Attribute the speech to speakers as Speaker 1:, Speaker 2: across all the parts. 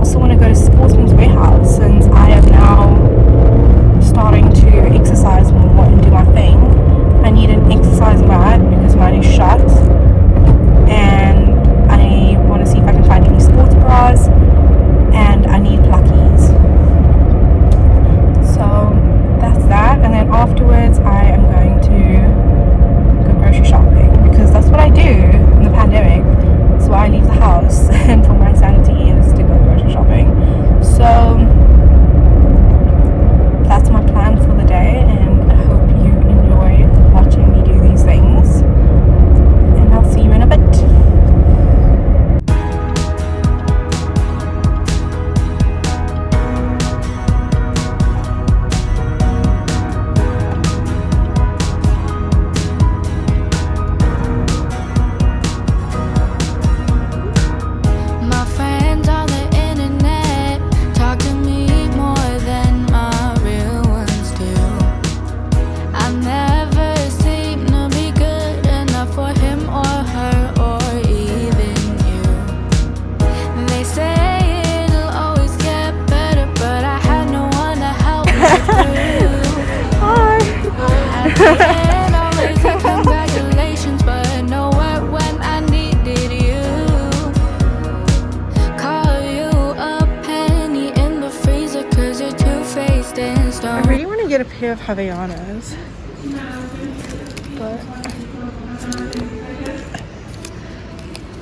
Speaker 1: also want to go to Sportsman's Warehouse since I am now starting to exercise more and do my thing. I need an exercise mat because mine is shut, and I want to see if I can find any sports bras, and I need pluckies. So that's that, and then afterwards I am going to go grocery shopping because that's what I do in the pandemic. So I leave the house and for my sanity is to go grocery shopping. So that's my plan for the day, and I hope you enjoy watching me do these things, and I'll see you in a bit.
Speaker 2: Congratulations, but nowhere when I needed you. Call you a penny in the freezer, cause you're two-faced and stone.
Speaker 1: I really want to get a pair of Havaianas, but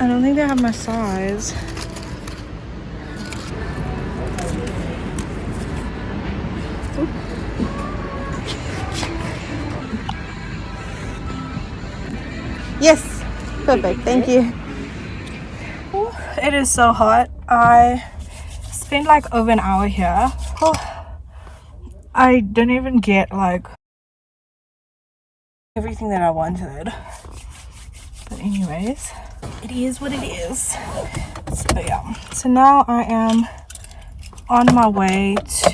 Speaker 1: I don't think they have my size. Yes, perfect, thank you. Oh, it is so hot. I spent like over an hour here. Oh, I didn't even get like everything that I wanted. But anyways, it is what it is. So yeah. So now I am on my way to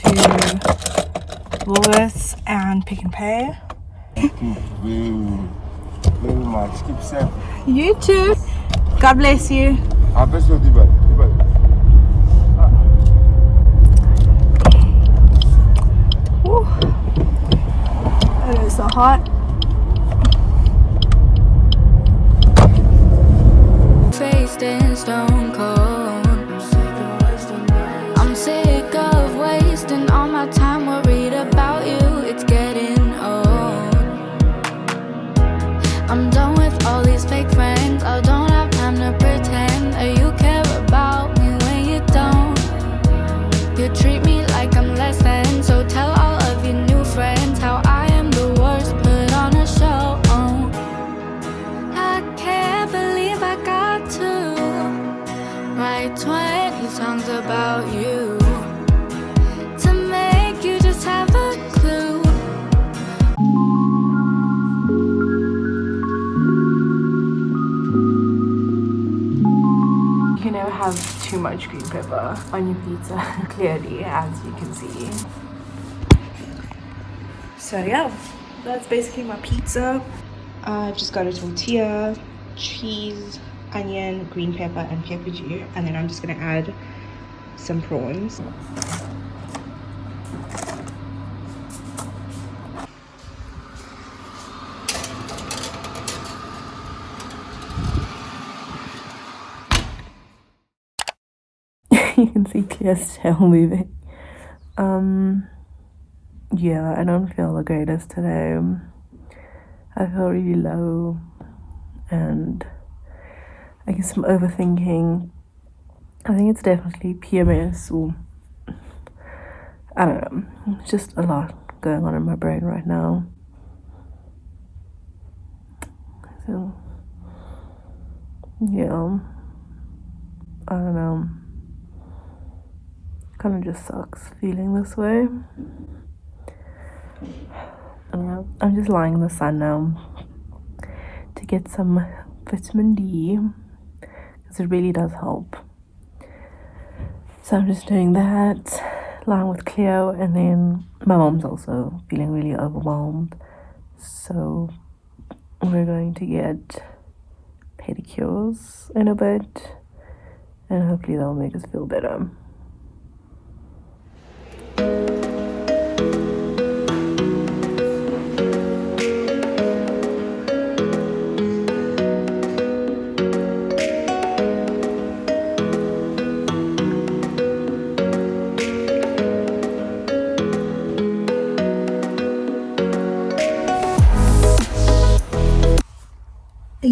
Speaker 1: Woolworths and Pick n Pay.
Speaker 3: Thank you very much. Keep safe.
Speaker 1: You too. God bless you.
Speaker 3: I bless you, Dubai.
Speaker 1: It is so hot.
Speaker 2: Faced and stone cold. I'm sick of wasting all my time worried about you. It's getting old. I'm done with all these fake friends. I don't have time to pretend that you care about me when you don't. You treat me like I'm less than, so tell all of your new friends how I am the worst. Put on a show. I can't believe I got to write 20 songs about you to make you just have a clue.
Speaker 1: You can never have too much green pepper on your pizza, clearly, as you can see. So yeah, that's basically my pizza. I've just got a tortilla, cheese, onion, green pepper, and pepper juice, and then I'm just gonna add some prawns. You can see Claire's tail moving. Yeah, I don't feel the greatest today. I feel really low, and I guess I'm overthinking. I think it's definitely PMS, or I don't know. It's just a lot going on in my brain right now. So yeah, I don't know. Kind of just sucks feeling this way. I'm just lying in the sun now to get some vitamin D, because it really does help. So I'm just doing that, lying with Cleo, and then my mom's also feeling really overwhelmed. So we're going to get pedicures in a bit, and hopefully that'll make us feel better.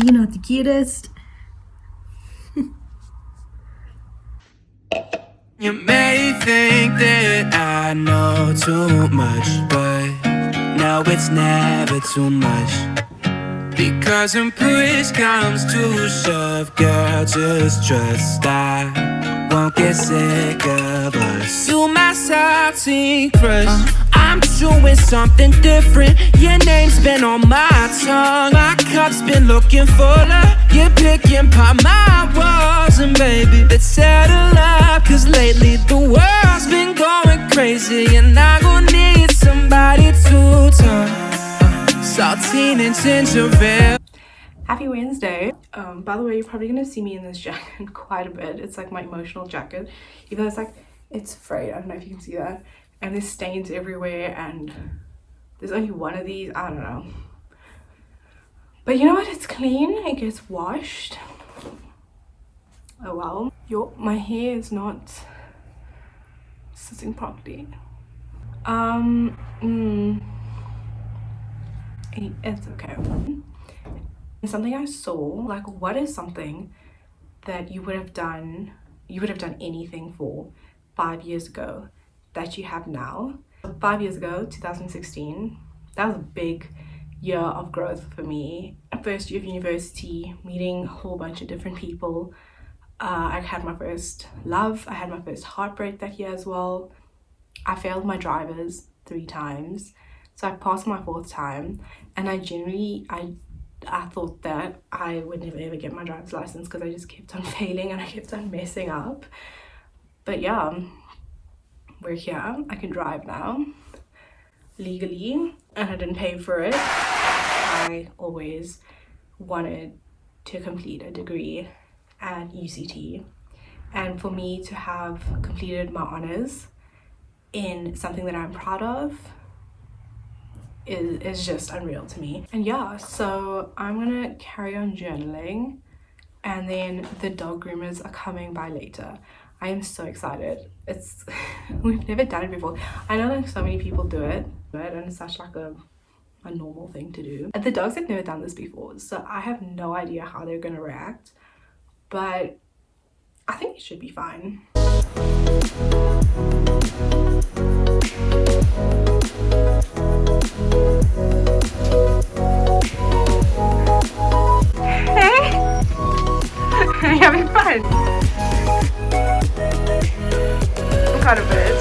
Speaker 1: you not the cutest?
Speaker 4: You may think that I know too much, but no, it's never too much. Because when push comes to shove, girl, just trust I won't get sick of us. You my salty crush, I'm doing something different. Your name's been on my tongue, my cup's been looking fuller. You're picking apart my walls, and baby, let's settle up. Cause lately the world's been going crazy, and I gon' need somebody to talk. Saltine and ginger ale.
Speaker 1: Happy Wednesday. By the way, you're probably gonna see me in this jacket quite a bit. It's like my emotional jacket, even though it's like, it's frayed. I don't know if you can see that, and there's stains everywhere, and there's only one of these. I don't know, but you know what, it's clean, it gets washed. Oh well. My hair is not sitting properly. It's okay. Something I saw, like, what is something that you would have done anything for 5 years ago that you have now? 5 years ago, 2016, that was a big year of growth for me. First year of university, meeting a whole bunch of different people. I had my first love, I had my first heartbreak that year as well. I failed my drivers 3 times, so I passed my 4th time, and I thought that I would never ever get my driver's license because I just kept on failing and I kept on messing up. But yeah, we're here. I can drive now legally, and I didn't pay for it. I always wanted to complete a degree at UCT, and for me to have completed my honors in something that I'm proud of is just unreal to me. And yeah, so I'm gonna carry on journaling, and then the dog groomers are coming by later. I am so excited. It's we've never done it before. I know like so many people do it, and it's such like a normal thing to do. The dogs have never done this before, so I have no idea how they're gonna react, but I think it should be fine. Are you having fun? Quite a bit.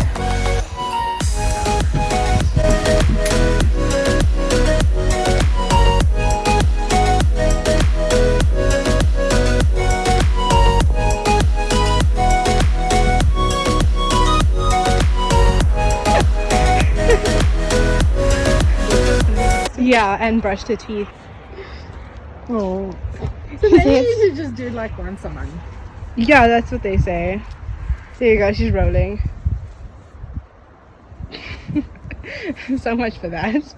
Speaker 1: Yeah, and brushed her teeth. Oh.
Speaker 5: So maybe you should just do like once a month.
Speaker 1: Yeah, that's what they say. There you go, she's rolling. So much for that.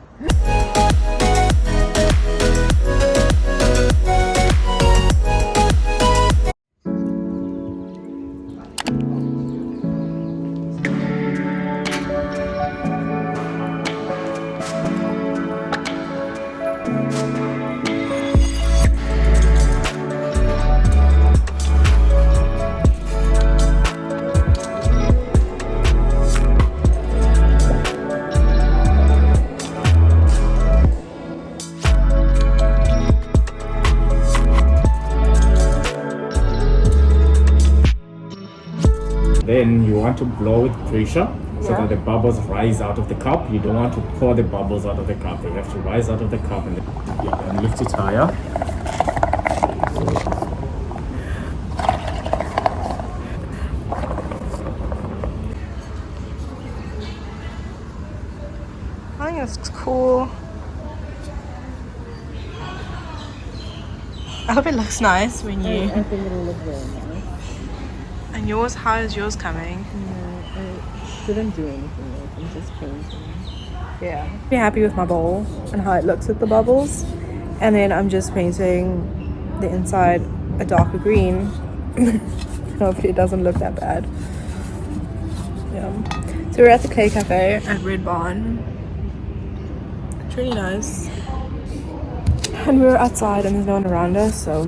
Speaker 6: Then you want to blow with pressure so that the bubbles rise out of the cup. You don't want to pour the bubbles out of the cup. They have to rise out of the cup, and then lift it higher.
Speaker 1: I think it's cool. I hope it looks nice when you...
Speaker 5: I think it'll look very nice.
Speaker 1: And yours, how is yours coming?
Speaker 5: I didn't do anything yet. I'm just painting.
Speaker 1: Yeah. I'm happy with my bowl and how it looks with the bubbles. And then I'm just painting the inside a darker green. Hopefully it doesn't look that bad. Yeah. So we're at the Clay Cafe at Red Barn. It's really nice. And we're outside and there's no one around us, so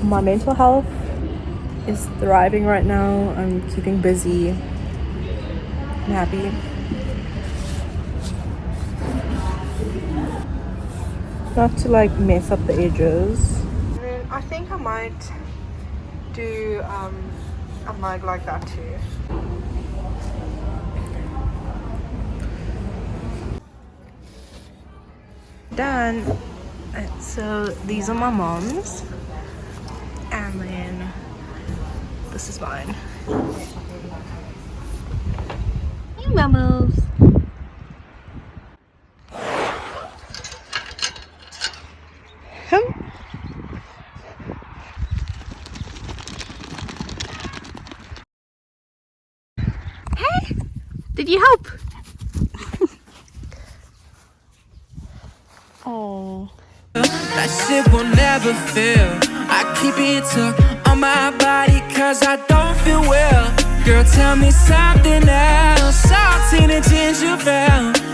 Speaker 1: my mental health is thriving right now. I'm keeping busy and happy. Not to like mess up the edges. And then I think I might do a mug like that too. Done. So these are my mom's, and then this is mine. Hey mammals. Hey, did you help? Oh.
Speaker 4: That shit will never fail. I keep it tucked on my body cause I don't feel well. Girl, tell me something else. Saltine and gingerbread.